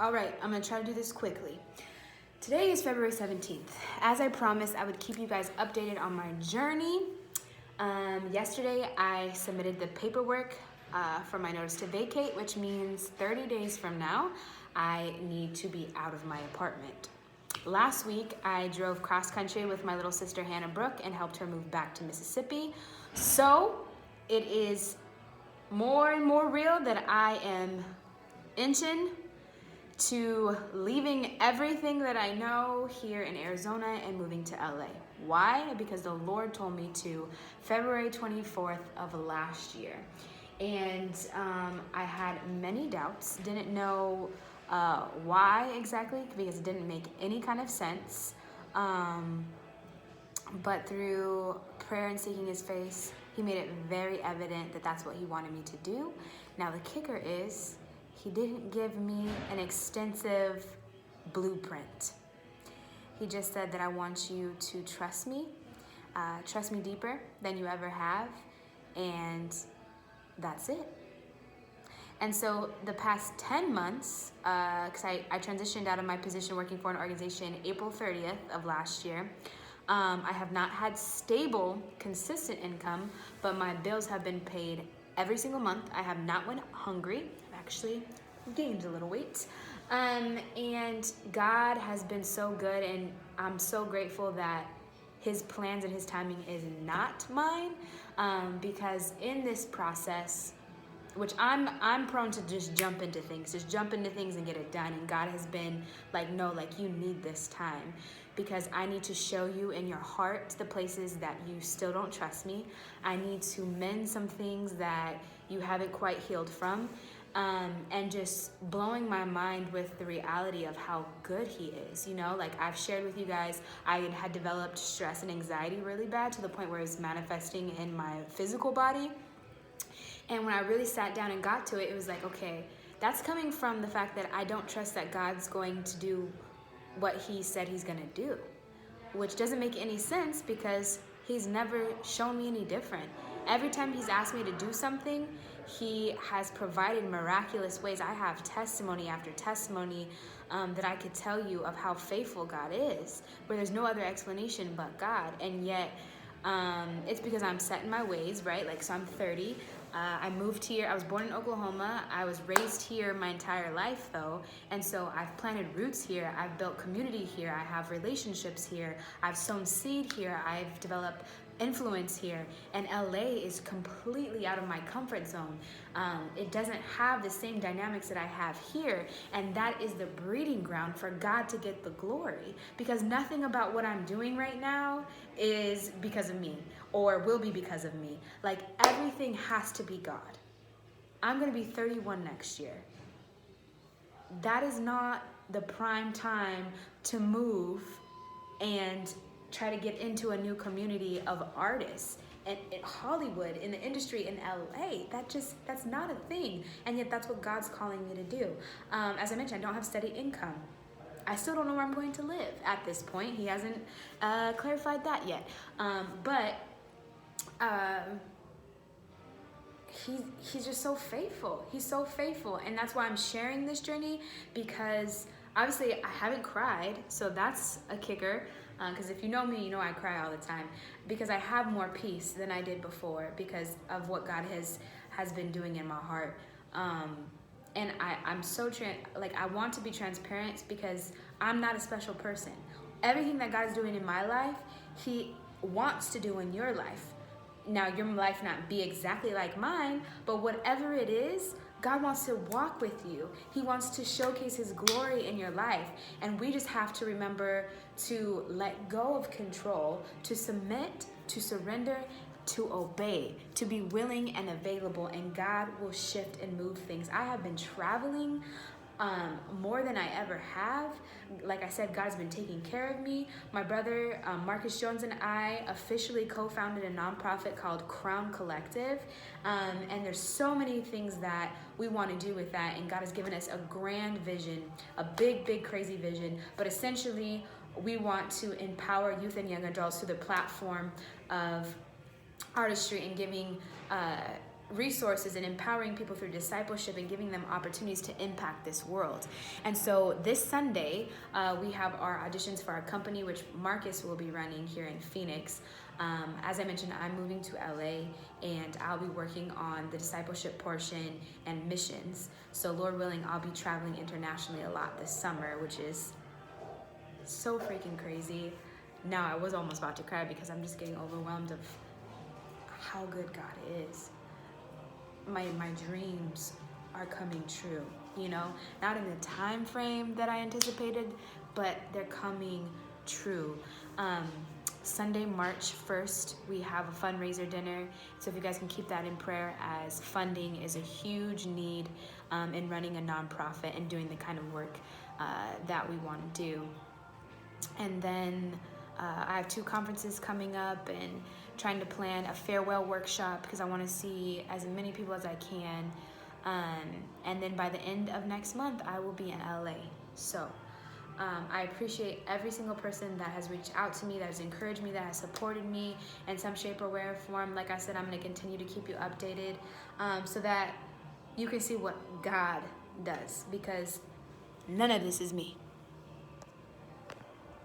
All right, I'm gonna try to do this quickly. Today is February 17th. As I promised, I would keep you guys updated on my journey. Yesterday, I submitted the paperwork for my notice to vacate, which means 30 days from now, I need to be out of my apartment. Last week, I drove cross country with my little sister Hannah Brooke and helped her move back to Mississippi. So it is more and more real that I am inching to leaving everything that I know here in Arizona and moving to LA. Why? Because the Lord told me to February 24th of last year. And I had many doubts, didn't know why exactly, because it didn't make any kind of sense. But through prayer and seeking his face, he made it very evident that that's what he wanted me to do. Now the kicker is, he didn't give me an extensive blueprint. He just said that I want you to trust me deeper than you ever have, and that's it. And so the past 10 months, because I transitioned out of my position working for an organization April 30th of last year, I have not had stable, consistent income, but my bills have been paid every single month. I have not went hungry. I've actually gained a little weight. And God has been so good, and I'm so grateful that his plans and his timing is not mine, because in this process, which I'm prone to just jump into things and get it done. And God has been like, no, like you need this time, because I need to show you in your heart the places that you still don't trust me. I need to mend some things that you haven't quite healed from, and just blowing my mind with the reality of how good he is. You know, like I've shared with you guys, I had developed stress and anxiety really bad to the point where it's manifesting in my physical body. And when I really sat down and got to it, it was like, okay, that's coming from the fact that I don't trust that God's going to do what he said he's going to do, which doesn't make any sense because he's never shown me any different. Every time he's asked me to do something, he has provided miraculous ways. I have testimony after testimony that I could tell you of how faithful God is, where there's no other explanation but God. And yet, it's because I'm set in my ways, right? Like, so I'm 30. I moved here. I was born in Oklahoma. I was raised here my entire life, though. And so I've planted roots here. I've built community here. I have relationships here. I've sown seed here. I've developed influence here. And LA is completely out of my comfort zone. It doesn't have the same dynamics that I have here. And that is the breeding ground for God to get the glory. Because nothing about what I'm doing right now is because of me or will be because of me. Like, everything has to be God. I'm going to be 31 next year. That is not the prime time to move and try to get into a new community of artists. And in Hollywood, in the industry, in LA, that's not a thing. And yet that's what God's calling me to do. As I mentioned, I don't have steady income. I still don't know where I'm going to live at this point. He hasn't clarified that yet. But he's just so faithful. He's so faithful. And that's why I'm sharing this journey, because obviously I haven't cried. So that's a kicker. Because if you know me, you know I cry all the time, because I have more peace than I did before because of what God has been doing in my heart. And I'm so, I want to be transparent because I'm not a special person. Everything that God is doing in my life, he wants to do in your life. Now, your life not be exactly like mine, but whatever it is, God wants to walk with you. He wants to showcase his glory in your life. And we just have to remember to let go of control, to submit, to surrender, to obey, to be willing and available, and God will shift and move things. I have been traveling more than I ever have. Like I said, God's been taking care of me. My brother, Marcus Jones, and I officially co-founded a nonprofit called Crown Collective. And there's so many things that we want to do with that. And God has given us a grand vision, a big, big, crazy vision. But essentially, we want to empower youth and young adults through the platform of artistry and giving resources and empowering people through discipleship and giving them opportunities to impact this world. And so this Sunday, we have our auditions for our company, which Marcus will be running here in Phoenix. As I mentioned, I'm moving to LA, and I'll be working on the discipleship portion and missions. So Lord willing, I'll be traveling internationally a lot this summer, which is so freaking crazy. Now I was almost about to cry because I'm just getting overwhelmed of how good God is. My dreams are coming true, you know, not in the time frame that I anticipated, but they're coming true. Sunday, March 1st, we have a fundraiser dinner. So if you guys can keep that in prayer, as funding is a huge need in running a nonprofit and doing the kind of work that we want to do. And then I have 2 conferences coming up and trying to plan a farewell workshop because I want to see as many people as I can. And then by the end of next month, I will be in LA. So I appreciate every single person that has reached out to me, that has encouraged me, that has supported me in some shape or way or form. Like I said, I'm going to continue to keep you updated so that you can see what God does, because none of this is me.